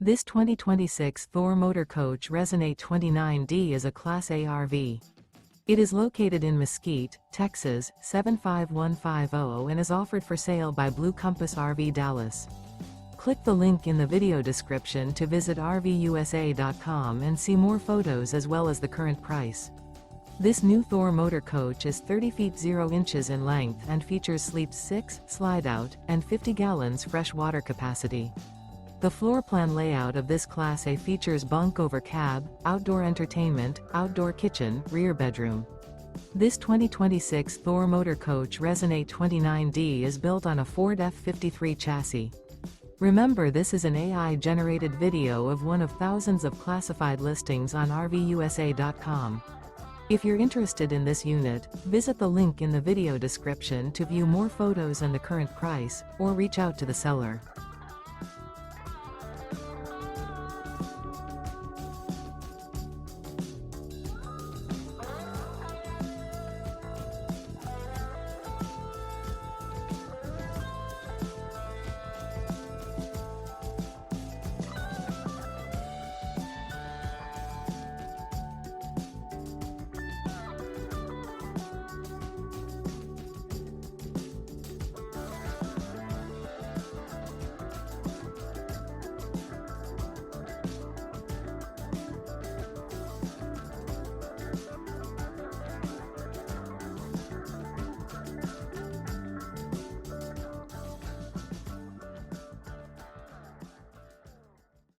This 2026 Thor Motor Coach Resonate 29D is a Class A RV. It is located in Mesquite, Texas, 75150 and is offered for sale by Blue Compass RV Dallas. Click the link in the video description to visit RVUSA.com and see more photos as well as the current price. This new Thor Motor Coach is 30 feet 0 inches in length and features sleep 6, slide-out, and 50 gallons fresh water capacity. The floor plan layout of this Class A features bunk over cab, outdoor entertainment, outdoor kitchen, rear bedroom. This 2026 Thor Motor Coach Resonate 29D is built on a Ford F-53 chassis. Remember, this is an AI-generated video of one of thousands of classified listings on RVUSA.com. If you're interested in this unit, visit the link in the video description to view more photos and the current price, or reach out to the seller.